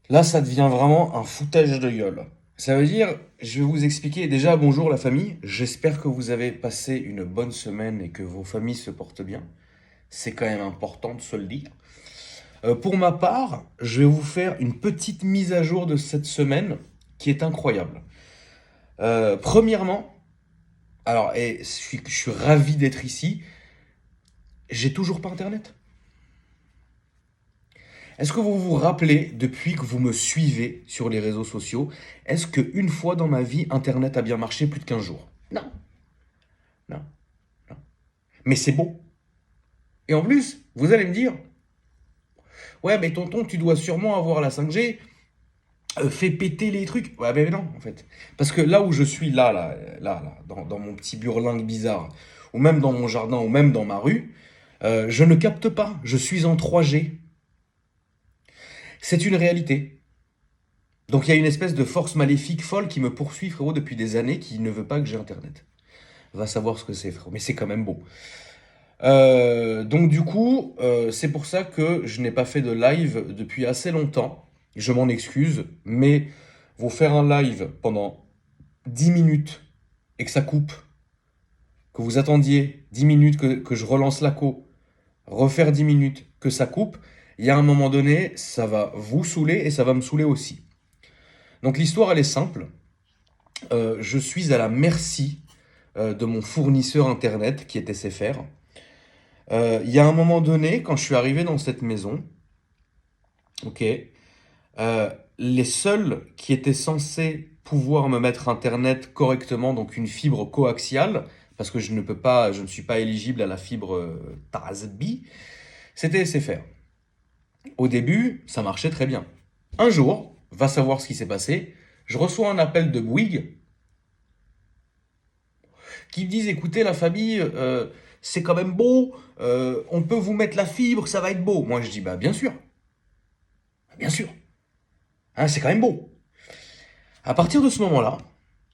Là, ça devient vraiment un foutage de gueule. Ça veut dire, je vais vous expliquer. Déjà, bonjour la famille. J'espère que vous avez passé une bonne semaine et que vos familles se portent bien. C'est quand même important de se le dire. Pour ma part, je vais vous faire une petite mise à jour de cette semaine qui est incroyable. Premièrement, alors, et je suis ravi d'être ici, j'ai toujours pas Internet. Est-ce que vous vous rappelez, depuis que vous me suivez sur les réseaux sociaux, est-ce qu'une fois dans ma vie, Internet a bien marché plus de 15 jours? Non, non, non. Mais c'est beau. Et en plus, vous allez me dire, ouais, mais tonton, tu dois sûrement avoir la 5G, fais péter les trucs. Ouais, mais non, en fait. Parce que là où je suis, là, dans mon petit burlingue bizarre, ou même dans mon jardin, ou même dans ma rue, je ne capte pas. Je suis en 3G. C'est une réalité. Donc il y a une espèce de force maléfique folle qui me poursuit, frérot, depuis des années, qui ne veut pas que j'ai Internet. Va savoir ce que c'est, frérot. Mais c'est quand même beau. Donc du coup, c'est pour ça que je n'ai pas fait de live depuis assez longtemps. Je m'en excuse, mais vous faire un live pendant 10 minutes et que ça coupe, que vous attendiez 10 minutes que je relance la co, refaire 10 minutes, que ça coupe, il y a un moment donné, ça va vous saouler et ça va me saouler aussi. Donc l'histoire, elle est simple. Je suis à la merci de mon fournisseur internet qui est SFR. Il y a un moment donné, quand je suis arrivé dans cette maison, ok, les seuls qui étaient censés pouvoir me mettre internet correctement, donc une fibre coaxiale, parce que je ne peux pas, je ne suis pas éligible à la fibre TASB, c'était SFR. Au début, ça marchait très bien. Un jour, va savoir ce qui s'est passé, je reçois un appel de Bouygues qui me disent, écoutez la famille, c'est quand même beau, on peut vous mettre la fibre, ça va être beau. Moi je dis, bah bien sûr, hein, c'est quand même beau. À partir de ce moment-là,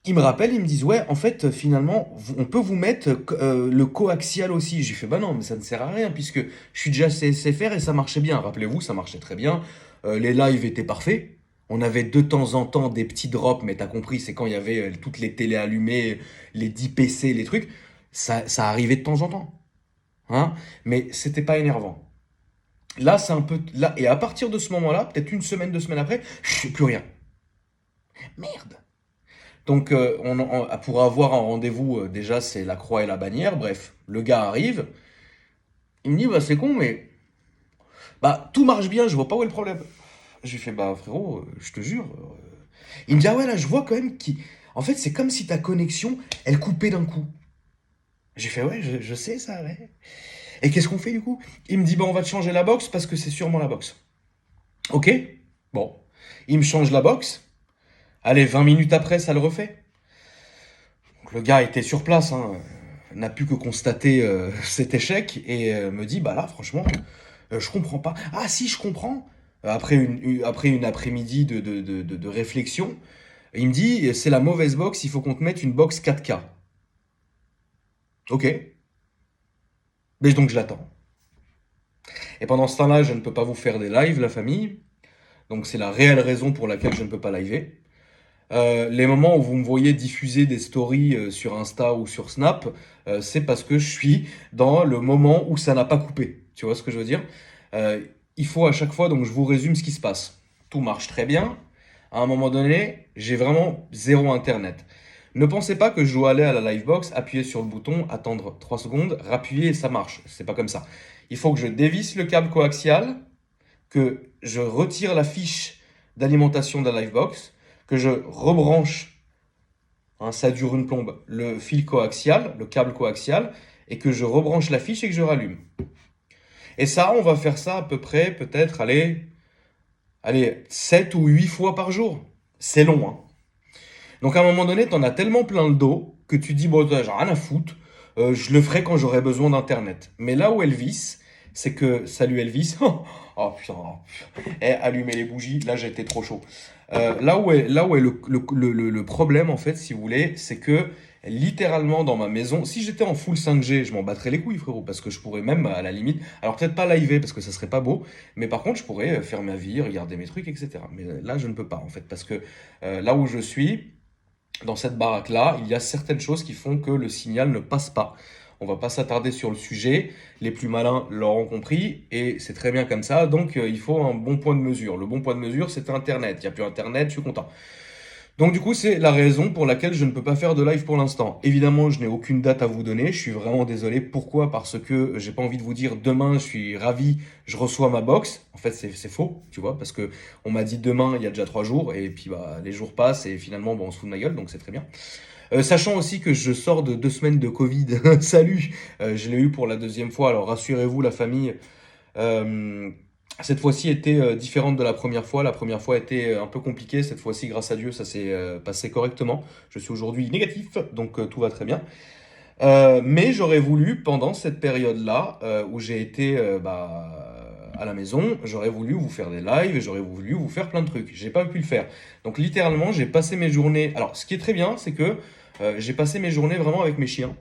ils me rappellent, ils me disent, ouais, en fait, finalement, on peut vous mettre le coaxial aussi. J'ai fait, bah non, mais ça ne sert à rien, puisque je suis déjà CSFR et ça marchait bien. Rappelez-vous, ça marchait très bien. Les lives étaient parfaits. On avait de temps en temps des petits drops, mais t'as compris, c'est quand il y avait toutes les télés allumées, les 10 PC, les trucs. Ça arrivait de temps en temps. Hein, mais c'était pas énervant. Là, c'est un peu. Là, et à partir de ce moment-là, peut-être une semaine, 2 semaines après, je fais plus rien. Merde! Donc, pour avoir un rendez-vous, déjà, c'est la croix et la bannière. Bref, le gars arrive. Il me dit, bah, c'est con, mais bah, tout marche bien, je vois pas où est le problème. J'ai fait, bah, frérot, je te jure. Il me dit, ah ouais, là, je vois quand même qu'il. En fait, c'est comme si ta connexion, elle coupait d'un coup. J'ai fait, ouais, je sais ça, ouais. Et qu'est-ce qu'on fait du coup? Il me dit, bah, on va te changer la box parce que c'est sûrement la box. Ok? Bon. Il me change la box. Allez, 20 minutes après, ça le refait. Donc, le gars était sur place, hein, n'a pu que constater cet échec et me dit, bah là, franchement, je comprends pas. Ah si, je comprends. Après une après-midi de réflexion, il me dit, c'est la mauvaise box, il faut qu'on te mette une box 4K. Ok. Mais donc je l'attends. Et pendant ce temps-là, je ne peux pas vous faire des lives, la famille. Donc c'est la réelle raison pour laquelle je ne peux pas liver. Les moments où vous me voyez diffuser des stories sur Insta ou sur Snap, c'est parce que je suis dans le moment où ça n'a pas coupé. Tu vois ce que je veux dire? Euh, il faut à chaque fois, donc je vous résume ce qui se passe. Tout marche très bien. À un moment donné, j'ai vraiment zéro internet. Ne pensez pas que je dois aller à la Livebox, appuyer sur le bouton, attendre 3 secondes, rappuyer et ça marche. C'est pas comme ça. Il faut que je dévisse le câble coaxial, que je retire la fiche d'alimentation de la Livebox, que je rebranche, hein, ça dure une plombe, le fil coaxial, le câble coaxial, et que je rebranche la fiche et que je rallume. Et ça, on va faire ça à peu près, peut-être, allez, 7 ou 8 fois par jour. C'est long, hein. Donc à un moment donné, t'en as tellement plein le dos que tu dis, bon, j'ai rien à foutre, je le ferai quand j'aurai besoin d'internet. Mais là où Elvis, c'est que, salut Elvis, oh putain, allumez les bougies, là j'étais trop chaud. Là où est le problème en fait, si vous voulez, c'est que littéralement dans ma maison. Si j'étais en full 5G, je m'en battrais les couilles, frérot, parce que je pourrais même, à la limite, alors peut-être pas live, parce que ça serait pas beau, mais par contre, je pourrais faire ma vie, regarder mes trucs, etc. Mais là, je ne peux pas, en fait, parce que là où je suis, dans cette baraque-là, il y a certaines choses qui font que le signal ne passe pas. On va pas s'attarder sur le sujet, les plus malins l'auront compris, et c'est très bien comme ça, donc il faut un bon point de mesure. Le bon point de mesure, c'est Internet. Il n'y a plus Internet, je suis content. Donc du coup, c'est la raison pour laquelle je ne peux pas faire de live pour l'instant. Évidemment, je n'ai aucune date à vous donner, je suis vraiment désolé. Pourquoi? Parce que j'ai pas envie de vous dire demain, je suis ravi, je reçois ma box. En fait, c'est faux, tu vois, parce que on m'a dit demain, il y a déjà 3 jours, et puis bah, les jours passent, et finalement, bon, on se fout de ma gueule, donc c'est très bien. Sachant aussi que je sors de 2 semaines de Covid. Salut, je l'ai eu pour la deuxième fois, alors rassurez-vous la famille. Euh, Cette fois-ci était différente de la première fois. La première fois était un peu compliquée. Cette fois-ci, grâce à Dieu, ça s'est passé correctement. Je suis aujourd'hui négatif, donc tout va très bien. Mais j'aurais voulu, pendant cette période-là, où j'ai été à la maison, j'aurais voulu vous faire des lives et j'aurais voulu vous faire plein de trucs. J'ai pas pu le faire. Donc littéralement, j'ai passé mes journées. Alors, ce qui est très bien, c'est que j'ai passé mes journées vraiment avec mes chiens.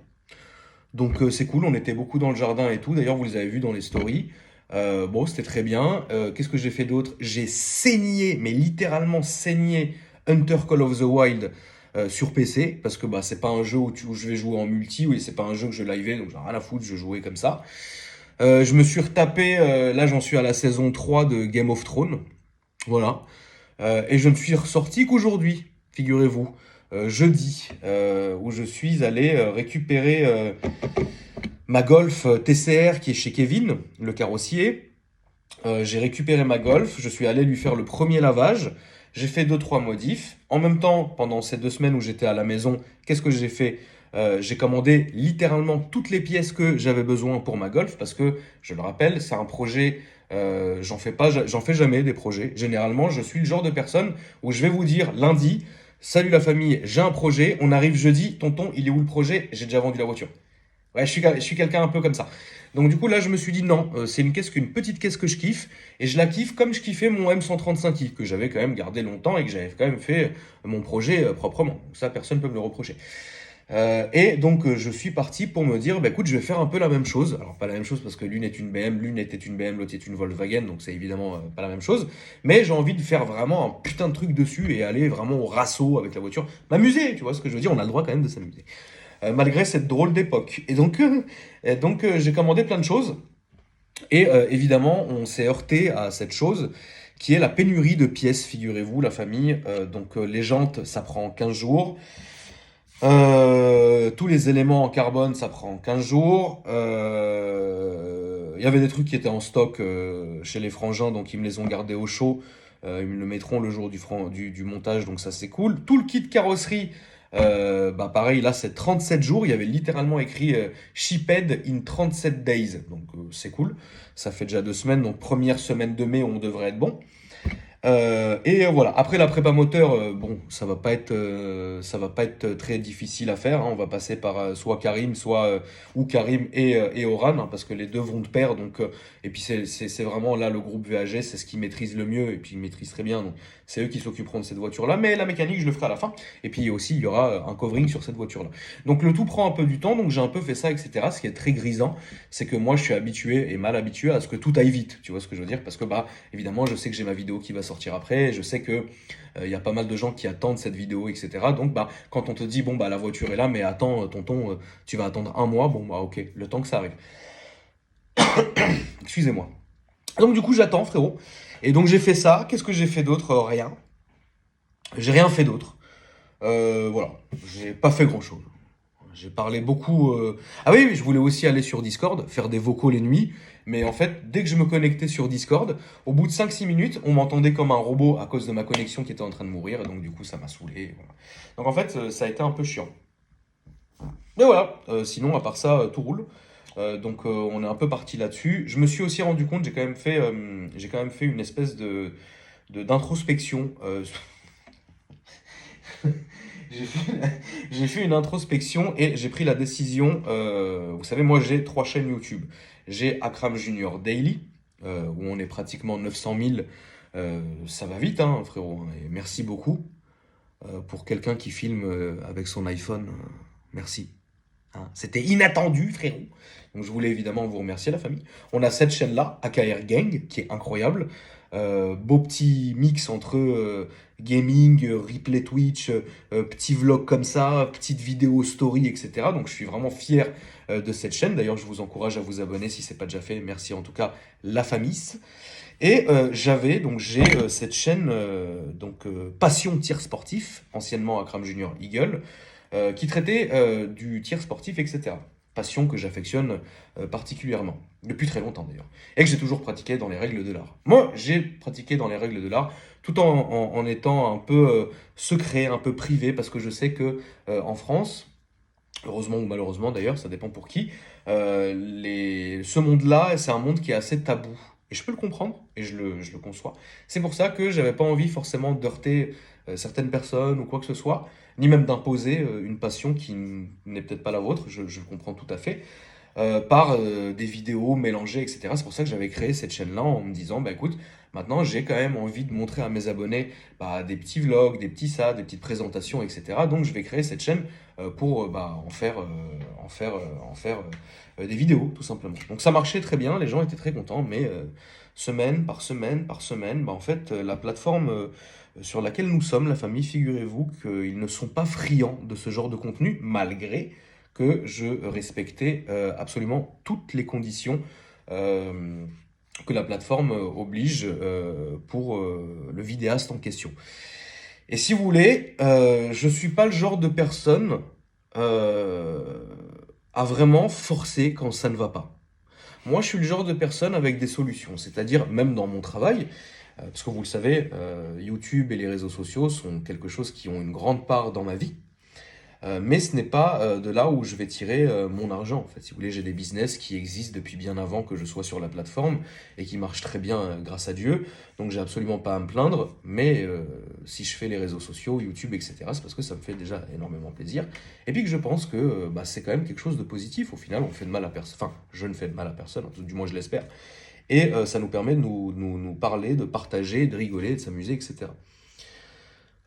Donc c'est cool, on était beaucoup dans le jardin et tout. D'ailleurs, vous les avez vus dans les stories. Bon, c'était très bien. Qu'est-ce que j'ai fait d'autre? J'ai saigné, mais littéralement saigné Hunter Call of the Wild sur PC, parce que bah, c'est pas un jeu où je vais jouer en multi, oui, c'est pas un jeu que je livais, donc j'en ai rien à foutre, je jouais comme ça. Je me suis retapé, là j'en suis à la saison 3 de Game of Thrones, voilà. Et je ne suis ressorti qu'aujourd'hui, figurez-vous, jeudi, où je suis allé récupérer ma Golf TCR qui est chez Kevin, le carrossier. J'ai récupéré ma Golf, je suis allé lui faire le premier lavage. J'ai fait deux trois modifs. En même temps, pendant ces 2 semaines où j'étais à la maison, qu'est-ce que j'ai fait? J'ai commandé littéralement toutes les pièces que j'avais besoin pour ma Golf parce que, je le rappelle, c'est un projet. J'en fais jamais des projets. Généralement, je suis le genre de personne où je vais vous dire lundi, salut la famille, j'ai un projet. On arrive jeudi, tonton, il est où le projet? J'ai déjà vendu la voiture. Ouais, je suis quelqu'un un peu comme ça. Donc du coup là je me suis dit non, c'est qu'une petite caisse que je kiffe et je la kiffe comme je kiffais mon M135i que j'avais quand même gardé longtemps et que j'avais quand même fait mon projet proprement. Donc ça personne ne peut me le reprocher. Et donc je suis parti pour me dire bah écoute je vais faire un peu la même chose. Alors pas la même chose parce que l'une est une BM, l'une était une BM, l'autre est une Volkswagen donc c'est évidemment pas la même chose. Mais j'ai envie de faire vraiment un putain de truc dessus et aller vraiment au rassaut avec la voiture, m'amuser, tu vois ce que je veux dire, on a le droit quand même de s'amuser malgré cette drôle d'époque. Et donc, j'ai commandé plein de choses. Et évidemment, on s'est heurté à cette chose qui est la pénurie de pièces, figurez-vous, la famille. Donc, les jantes, ça prend 15 jours. Tous les éléments en carbone, ça prend 15 jours. Il y avait des trucs qui étaient en stock chez les frangins, donc ils me les ont gardés au chaud. Ils me le mettront le jour du montage, donc ça c'est cool. Tout le kit carrosserie, bah pareil, là c'est 37 jours. Il y avait littéralement écrit Shipped in 37 days, donc c'est cool. Ça fait déjà 2 semaines, donc première semaine de mai, on devrait être bon. Et voilà. Après la prépa moteur, bon, ça va pas être très difficile à faire, hein. On va passer par soit Karim, soit ou Karim et Oran, hein, parce que les deux vont de pair. Donc, et puis c'est vraiment là le groupe VAG, c'est ce qu'ils maîtrisent le mieux et puis ils maîtrisent très bien. Donc c'est eux qui s'occuperont de cette voiture-là. Mais la mécanique, je le ferai à la fin. Et puis aussi, il y aura un covering sur cette voiture-là. Donc le tout prend un peu du temps. Donc j'ai un peu fait ça, etc. Ce qui est très grisant, c'est que moi je suis habitué et mal habitué à ce que tout aille vite. Tu vois ce que je veux dire? Parce que bah évidemment, je sais que j'ai ma vidéo qui va sortir après. Je sais que il y a pas mal de gens qui attendent cette vidéo, etc. Donc, bah, quand on te dit, bon, bah, la voiture est là, mais attends, tonton, tu vas attendre un mois, bon, bah, ok, le temps que ça arrive. Excusez-moi. Donc, du coup, j'attends, frérot. Et donc, j'ai fait ça. Qu'est-ce que j'ai fait d'autre? Rien. J'ai rien fait d'autre. Voilà. J'ai pas fait grand-chose. J'ai parlé beaucoup. Ah oui, oui, je voulais aussi aller sur Discord, faire des vocaux les nuits. Mais en fait, dès que je me connectais sur Discord, au bout de 5-6 minutes, on m'entendait comme un robot à cause de ma connexion qui était en train de mourir. Et donc, du coup, ça m'a saoulé. Voilà. Donc, en fait, ça a été un peu chiant. Mais voilà, sinon, à part ça, tout roule. Donc, on est un peu parti là-dessus. Je me suis aussi rendu compte, j'ai quand même fait une espèce d'introspection. J'ai fait, j'ai fait une introspection et j'ai pris la décision. Vous savez, moi j'ai 3 chaînes YouTube. J'ai Akram Junior Daily, où on est pratiquement 900 000. Ça va vite, hein, frérot, hein. Et merci beaucoup pour quelqu'un qui filme avec son iPhone. Merci. Hein, c'était inattendu, frérot. Donc je voulais évidemment vous remercier, la famille. On a cette chaîne-là, AKR Gang, qui est incroyable. Beau petit mix entre gaming, replay Twitch, petit vlog comme ça, petite vidéo story, etc. Donc je suis vraiment fier de cette chaîne. D'ailleurs, je vous encourage à vous abonner si ce n'est pas déjà fait. Merci en tout cas, la famille. Et j'ai cette chaîne Passion Tir Sportif, anciennement Akram Junior Eagle, qui traitait du tir sportif, etc. Passion que j'affectionne particulièrement, depuis très longtemps d'ailleurs, et que j'ai toujours pratiqué dans les règles de l'art. Moi, j'ai pratiqué dans les règles de l'art, tout en étant un peu secret, un peu privé, parce que je sais que en France, heureusement ou malheureusement d'ailleurs, ça dépend pour qui, ce monde-là, c'est un monde qui est assez tabou. Et je peux le comprendre, et je le conçois. C'est pour ça que j'avais pas envie forcément d'heurter certaines personnes ou quoi que ce soit, ni même d'imposer une passion qui n'est peut-être pas la vôtre, je le comprends tout à fait, par des vidéos mélangées, etc. C'est pour ça que j'avais créé cette chaîne-là en me disant, bah écoute, maintenant j'ai quand même envie de montrer à mes abonnés des petits vlogs, des petits ça, des petites présentations, etc. Donc je vais créer cette chaîne pour en faire des vidéos, tout simplement. Donc ça marchait très bien, les gens étaient très contents, mais semaine par semaine par semaine, en fait, la plateforme sur laquelle nous sommes, la famille, figurez-vous qu'ils ne sont pas friands de ce genre de contenu, malgré que je respectais absolument toutes les conditions euh, que la plateforme oblige pour le vidéaste en question. Et si vous voulez, je ne suis pas le genre de personne euh, à vraiment forcer quand ça ne va pas. Moi, je suis le genre de personne avec des solutions, c'est-à-dire même dans mon travail, parce que vous le savez, YouTube et les réseaux sociaux sont quelque chose qui ont une grande part dans ma vie. Mais ce n'est pas de là où je vais tirer mon argent. En fait, si vous voulez, j'ai des business qui existent depuis bien avant que je sois sur la plateforme et qui marchent très bien grâce à Dieu. Donc, j'ai absolument pas à me plaindre. Mais si je fais les réseaux sociaux, YouTube, etc., c'est parce que ça me fait déjà énormément plaisir. Et puis que je pense que c'est quand même quelque chose de positif. Au final, on fait de mal à personne. Enfin, je ne fais de mal à personne, du moins je l'espère. Et ça nous permet de nous parler, de partager, de rigoler, de s'amuser, etc.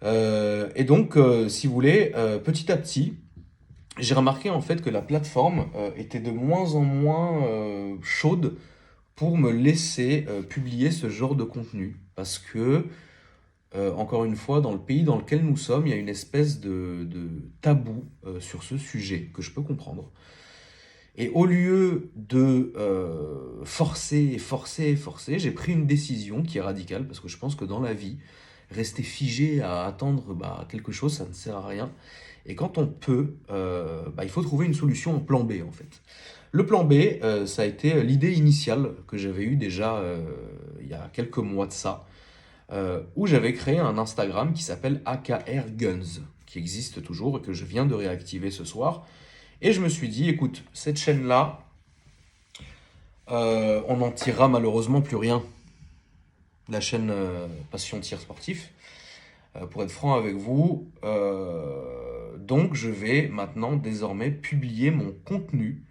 Si vous voulez, petit à petit, j'ai remarqué en fait que la plateforme était de moins en moins chaude pour me laisser publier ce genre de contenu. Parce que, encore une fois, dans le pays dans lequel nous sommes, il y a une espèce de tabou sur ce sujet que je peux comprendre. Et au lieu de forcer, forcer, forcer, j'ai pris une décision qui est radicale parce que je pense que dans la vie, rester figé à attendre quelque chose, ça ne sert à rien. Et quand on peut, il faut trouver une solution en plan B en fait. Le plan B, ça a été l'idée initiale que j'avais eue déjà il y a quelques mois de ça, où j'avais créé un Instagram qui s'appelle AKR Guns, qui existe toujours et que je viens de réactiver ce soir. Et je me suis dit, écoute, cette chaîne-là, on n'en tirera malheureusement plus rien. La chaîne Passion Tir Sportif, pour être franc avec vous. Donc je vais maintenant désormais publier mon contenu.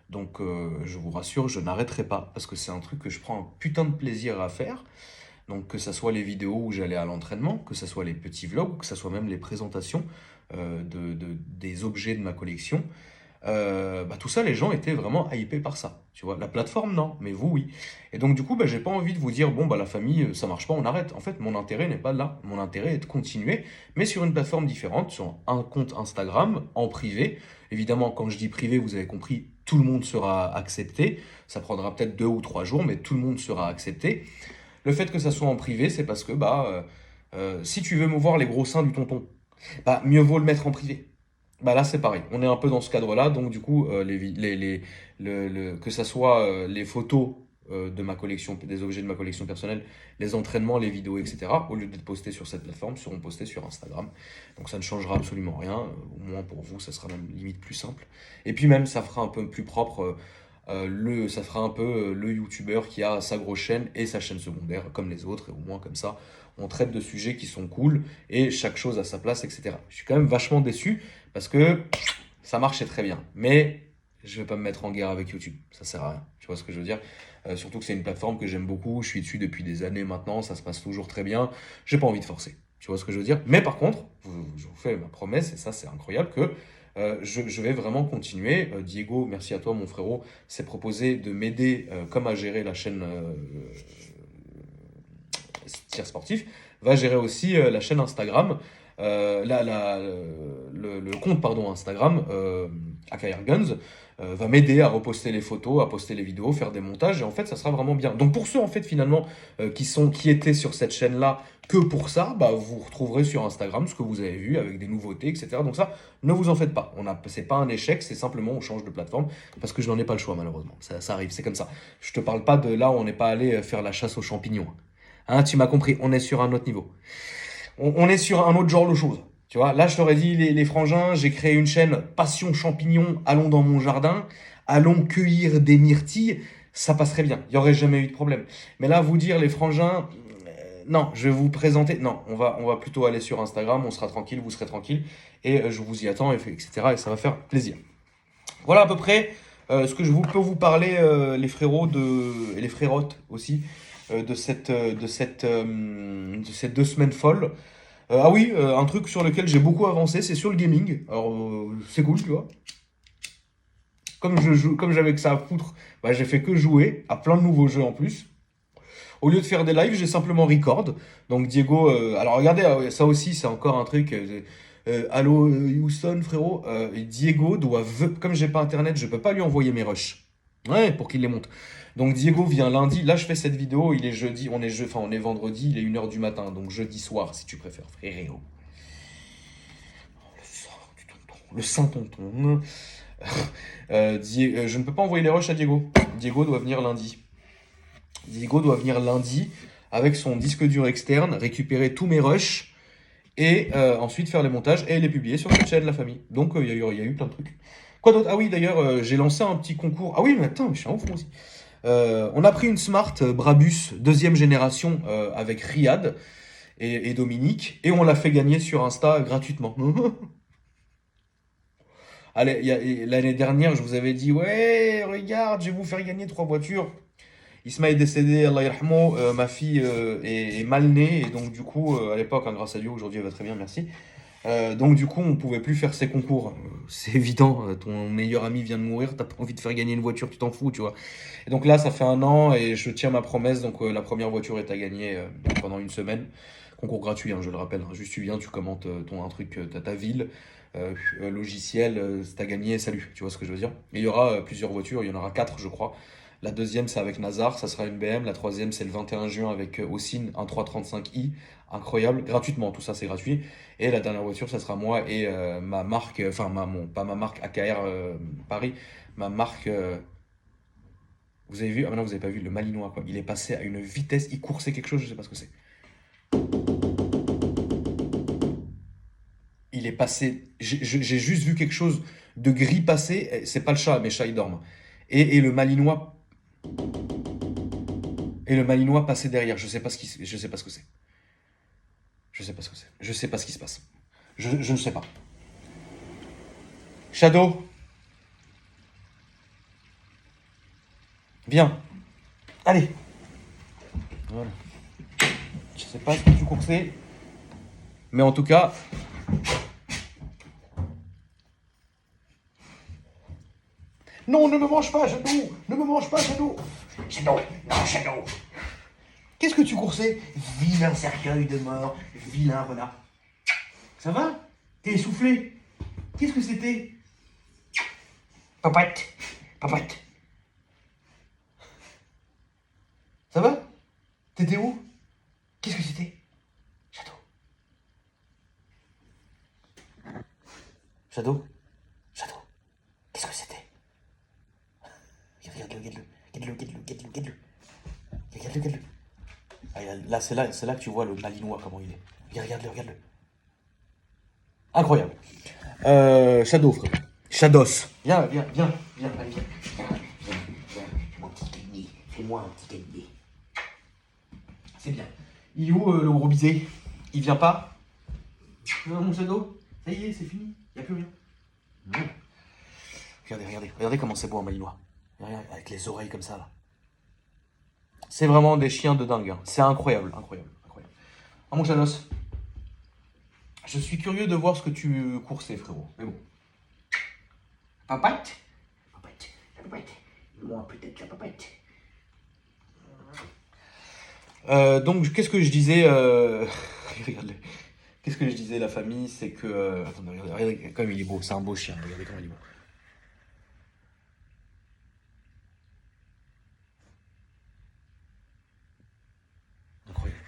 Donc je vous rassure, je n'arrêterai pas parce que c'est un truc que je prends un putain de plaisir à faire. Donc que ce soit les vidéos où j'allais à l'entraînement, que ce soit les petits vlogs, que ce soit même les présentations des objets de ma collection. Tout ça, les gens étaient vraiment hypés par ça. Tu vois, la plateforme, non, mais vous, oui. Et donc, du coup, j'ai pas envie de vous dire, bon, la famille, ça marche pas, on arrête. En fait, mon intérêt n'est pas là. Mon intérêt est de continuer, mais sur une plateforme différente, sur un compte Instagram, en privé. Évidemment, quand je dis privé, vous avez compris, tout le monde sera accepté. Ça prendra peut-être 2 ou 3 jours, mais tout le monde sera accepté. Le fait que ça soit en privé, c'est parce que, si tu veux me voir les gros seins du tonton, mieux vaut le mettre en privé. Là, c'est pareil. On est un peu dans ce cadre-là. Donc, du coup, que ça soit les photos de ma collection, des objets de ma collection personnelle, les entraînements, les vidéos, etc., au lieu d'être postés sur cette plateforme, seront postés sur Instagram. Donc, ça ne changera absolument rien. Au moins, pour vous, ça sera même limite plus simple. Et puis, même, ça fera un peu plus propre. Ça fera un peu le youtubeur qui a sa grosse chaîne et sa chaîne secondaire comme les autres, et au moins comme ça on traite de sujets qui sont cool et chaque chose à sa place, etc. Je suis quand même vachement déçu parce que ça marchait très bien, mais je vais pas me mettre en guerre avec YouTube, ça sert à rien, tu vois ce que je veux dire. Surtout que c'est une plateforme que j'aime beaucoup, je suis dessus depuis des années maintenant, ça se passe toujours très bien, j'ai pas envie de forcer, tu vois ce que je veux dire. Mais par contre, je vous fais ma promesse, et ça c'est incroyable, que je vais vraiment continuer. Diego, merci à toi, mon frérot, s'est proposé de m'aider comme à gérer la chaîne tir sportif, va gérer aussi la chaîne Instagram, le compte pardon, Instagram, AKR Guns, va m'aider à reposter les photos, à poster les vidéos, faire des montages, et en fait, ça sera vraiment bien. Donc pour ceux, en fait, finalement, qui étaient sur cette chaîne-là que pour ça, bah, vous retrouverez sur Instagram ce que vous avez vu avec des nouveautés, etc. Donc ça, ne vous en faites pas. C'est pas un échec, c'est simplement on change de plateforme parce que je n'en ai pas le choix malheureusement. Ça arrive, c'est comme ça. Je te parle pas de là où on n'est pas allé faire la chasse aux champignons. Hein, tu m'as compris, on est sur un autre niveau. On est sur un autre genre de choses. Tu vois, là, je t'aurais dit, les frangins, j'ai créé une chaîne Passion Champignons, allons dans mon jardin, allons cueillir des myrtilles, ça passerait bien. Il n'y aurait jamais eu de problème. Mais là, vous dire, les frangins, non, je vais vous présenter. Non, on va plutôt aller sur Instagram, on sera tranquille, vous serez tranquille, et je vous y attends, etc. Et ça va faire plaisir. Voilà à peu près ce que peux vous parler, les frérots et les frérottes aussi, de cette 2 semaines folles. Ah oui, un truc sur lequel j'ai beaucoup avancé, c'est sur le gaming. Alors, c'est cool, tu vois. Comme j'avais que ça à foutre, bah, j'ai fait que jouer à plein de nouveaux jeux en plus. Au lieu de faire des lives, j'ai simplement record. Donc Diego, alors regardez, ça aussi c'est encore un truc. Allô Houston frérot, Diego comme j'ai pas internet, je peux pas lui envoyer mes rushs. Ouais, pour qu'il les monte. Donc Diego vient lundi. Là je fais cette vidéo, il est jeudi, on est vendredi, il est 1h du matin, donc jeudi soir si tu préfères, frérot. Le saint tonton. Je ne peux pas envoyer les rushs à Diego. Diego doit venir lundi. Diego doit venir lundi avec son disque dur externe, récupérer tous mes rushs et ensuite faire les montages et les publier sur cette chaîne, la famille. Donc il y a eu plein de trucs. Quoi d'autre? Ah oui, d'ailleurs, j'ai lancé un petit concours. Ah oui, mais attends, je suis un ouf moi aussi. On a pris une Smart Brabus deuxième génération avec Riyad et Dominique et on l'a fait gagner sur Insta gratuitement. Allez, l'année dernière, je vous avais dit, ouais, regarde, je vais vous faire gagner 3 voitures. Isma est décédé, Allah yarhamou, ma fille est mal née, et donc du coup, à l'époque, hein, grâce à Dieu, aujourd'hui elle va très bien, merci. Donc du coup, on pouvait plus faire ces concours. C'est évident, ton meilleur ami vient de mourir, t'as pas envie de faire gagner une voiture, tu t'en fous, tu vois. Et donc là, ça fait 1 an, et je tiens ma promesse, donc la première voiture est à gagner pendant une semaine. Concours gratuit, hein, je le rappelle, hein. Juste tu viens, tu commentes un truc, ta ville, logiciel, t'as gagné, salut, tu vois ce que je veux dire. Et il y aura plusieurs voitures, il y en aura 4 je crois. La deuxième, c'est avec Nazar, ça sera une BM. La troisième, c'est le 21 juin avec Ossine, un 335i. Incroyable, gratuitement, tout ça c'est gratuit. Et la dernière voiture, ça sera moi et ma marque, enfin, pas ma marque AKR Paris, ma marque. Vous avez vu? Ah, mais non, vous avez pas vu, le Malinois, quoi. Il est passé à une vitesse, il coursait quelque chose, je sais pas ce que c'est. Il est passé, j'ai juste vu quelque chose de gris passer, c'est pas le chat, mes chats ils dorment. Et le Malinois passait derrière, je sais pas ce que c'est. Je sais pas ce que c'est. Je sais pas ce qui se passe. Je ne sais pas. Shadow, viens. Allez. Voilà. Je sais pas ce que tu coursais. Mais en tout cas. Non, ne me mange pas, Shadow. Ne me mange pas, Shadow. Shadow, non, Shadow. Qu'est-ce que tu coursais? Vilain cercueil de mort, vilain renard. Ça va? T'es essoufflé? Qu'est-ce que c'était? Papette, papette. Ça va? T'étais où? Qu'est-ce que c'était? Shadow. Shadow. Shadow. Qu'est-ce que c'était? Regarde-le, regarde-le. Regarde-le, regarde-le, regarde-le. Regarde-le, regarde-le. Ah, c'est là que tu vois le Malinois, comment il est. Regarde-le, regarde-le. Incroyable. Shadow, frère. Shados. Viens, viens, viens, viens, allez, viens. Viens, viens, viens. Mon petit cahier. Fais-moi un petit cahier. C'est bien. Il est où le gros bisé? Il vient pas? Non, mon Shadow? Ça y est, c'est fini. Il n'y a plus rien. Non. Regardez, regardez. Regardez comment c'est beau un Malinois. Regarde, avec les oreilles comme ça, là. C'est vraiment des chiens de dingue. Hein. C'est incroyable, incroyable, incroyable. Ah, mon Shados. Je suis curieux de voir ce que tu coursais, frérot. Mais bon. Papette? Papette, la papette. Moi, peut-être la papette. Donc, qu'est-ce que je disais regardez. Qu'est-ce que je disais, la famille, c'est que... attendez, regardez comme il est beau, c'est un beau chien, regardez comme il est beau. Incroyable.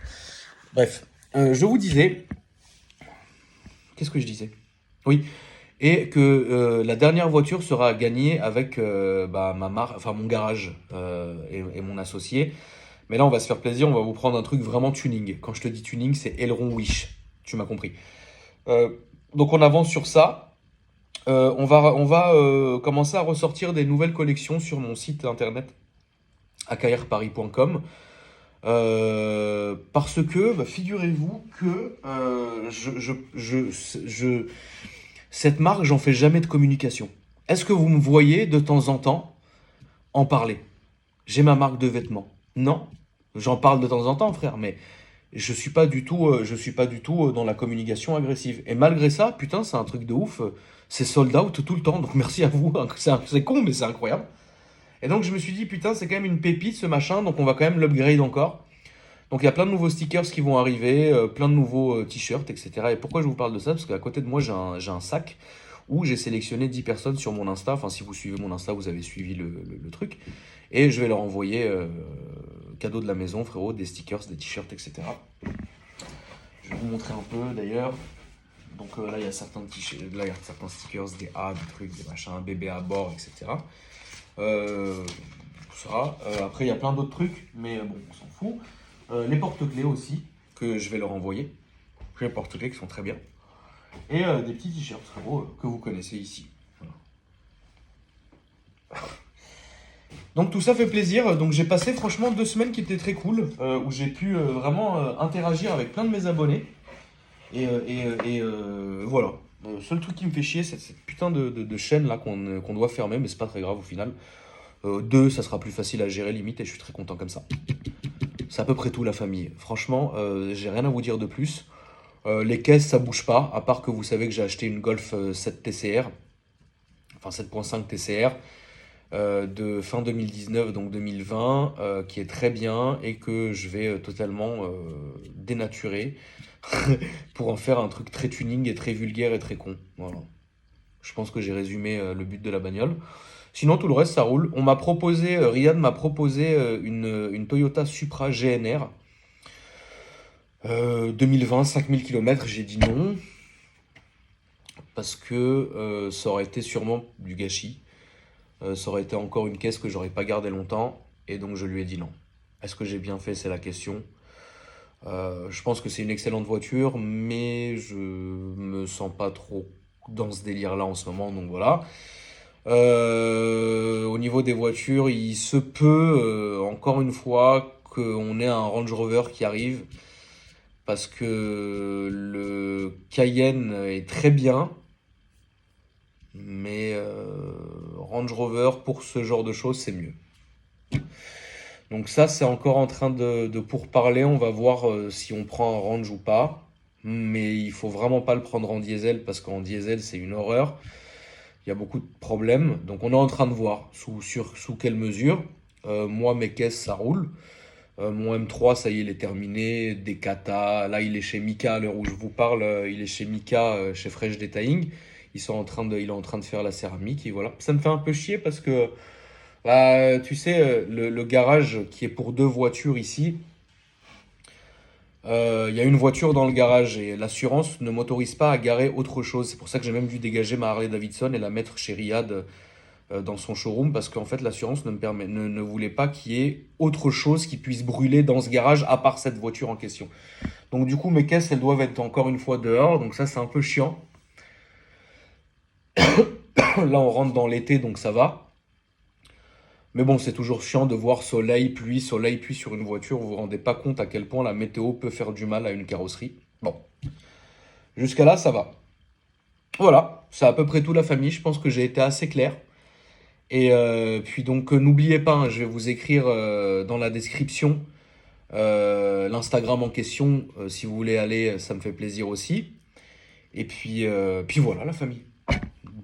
Bref, je vous disais... Qu'est-ce que je disais? Oui, et que la dernière voiture sera gagnée avec ma marque, enfin mon garage et mon associé. Mais là, on va se faire plaisir, on va vous prendre un truc vraiment tuning. Quand je te dis tuning, c'est aileron Wish. Tu m'as compris. Euh, donc on avance sur ça. On va commencer à ressortir des nouvelles collections sur mon site internet akrparis.com. Parce que, figurez-vous que cette marque, j'en fais jamais de communication. Est-ce que vous me voyez de temps en temps en parler? J'ai ma marque de vêtements. Non, j'en parle de temps en temps, frère, mais je suis pas du tout dans la communication agressive. Et malgré ça, putain, c'est un truc de ouf. C'est sold out tout le temps. Donc merci à vous. C'est con, mais c'est incroyable. Et donc je me suis dit, putain, c'est quand même une pépite ce machin. Donc on va quand même l'upgrade encore. Donc il y a plein de nouveaux stickers qui vont arriver, plein de nouveaux t-shirts, etc. Et pourquoi je vous parle de ça? Parce qu'à côté de moi, j'ai un sac où j'ai sélectionné 10 personnes sur mon Insta. Enfin, si vous suivez mon Insta, vous avez suivi le truc. Et je vais leur envoyer cadeau de la maison, frérot, des stickers, des t-shirts, etc. Je vais vous montrer un peu d'ailleurs. Donc là, il y a certains t-shirts, là, il y a certains stickers, des A, des trucs, des machins, bébé à bord, etc. Euh, ça. Après, il y a plein d'autres trucs, mais bon, on s'en fout. Les porte-clés aussi, que je vais leur envoyer. Les porte-clés qui sont très bien. Et des petits t-shirts, frérot, que vous connaissez ici. Voilà. Donc tout ça fait plaisir. Donc j'ai passé franchement 2 semaines qui étaient très cool, où j'ai pu vraiment interagir avec plein de mes abonnés. Et voilà. Le seul truc qui me fait chier, c'est cette putain de chaîne là qu'on doit fermer, mais c'est pas très grave au final. Deux, ça sera plus facile à gérer limite et je suis très content comme ça. C'est à peu près tout la famille. Franchement, j'ai rien à vous dire de plus. Les caisses, ça bouge pas, à part que vous savez que j'ai acheté une Golf 7 TCR, enfin 7.5 TCR, de fin 2019, donc 2020, qui est très bien et que je vais totalement dénaturer pour en faire un truc très tuning et très vulgaire et très con. Voilà. Je pense que j'ai résumé le but de la bagnole. Sinon, tout le reste, ça roule. On m'a proposé, Riyad m'a proposé une Toyota Supra GNR 2020, 5000 km. J'ai dit non, parce que ça aurait été sûrement du gâchis. Ça aurait été encore une caisse que j'aurais pas gardée longtemps. Et donc, je lui ai dit non. Est-ce que j'ai bien fait? C'est la question. Je pense que c'est une excellente voiture, mais je me sens pas trop dans ce délire-là en ce moment, donc voilà. Au niveau des voitures, il se peut, encore une fois, qu'on ait un Range Rover qui arrive, parce que le Cayenne est très bien, mais Range Rover, pour ce genre de choses, c'est mieux. Donc ça, c'est encore en train de pourparler. On va voir si on prend un Range ou pas. Mais il faut vraiment pas le prendre en diesel parce qu'en diesel, c'est une horreur. Il y a beaucoup de problèmes. Donc on est en train de voir sous quelle mesure. Moi, mes caisses, ça roule. Mon M3, ça y est, il est terminé. Des Kata. Là, il est chez Mika. À l'heure où je vous parle, il est chez Mika, chez Fresh Detailing. Il est en train de faire la céramique. Et voilà. Ça me fait un peu chier parce que tu sais, le garage qui est pour deux voitures ici, il y a une voiture dans le garage et l'assurance ne m'autorise pas à garer autre chose. C'est pour ça que j'ai même dû dégager ma Harley Davidson et la mettre chez Riyad dans son showroom parce qu'en fait l'assurance ne voulait pas qu'il y ait autre chose qui puisse brûler dans ce garage à part cette voiture en question. Donc du coup mes caisses elles doivent être encore une fois dehors, donc ça c'est un peu chiant. Là on rentre dans l'été donc ça va. Mais bon, c'est toujours chiant de voir soleil, pluie sur une voiture. Vous vous rendez pas compte à quel point la météo peut faire du mal à une carrosserie. Bon, jusqu'à là, ça va. Voilà, c'est à peu près tout la famille. Je pense que j'ai été assez clair. Et puis donc, n'oubliez pas, hein, je vais vous écrire dans la description l'Instagram en question. Si vous voulez aller, ça me fait plaisir aussi. Et puis voilà, la famille.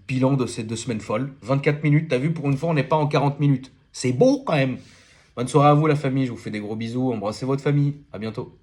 bilan de ces 2 semaines folles. 24 minutes, t'as vu, pour une fois, on n'est pas en 40 minutes. C'est beau quand même. Bonne soirée à vous, la famille. Je vous fais des gros bisous. Embrassez votre famille. À bientôt.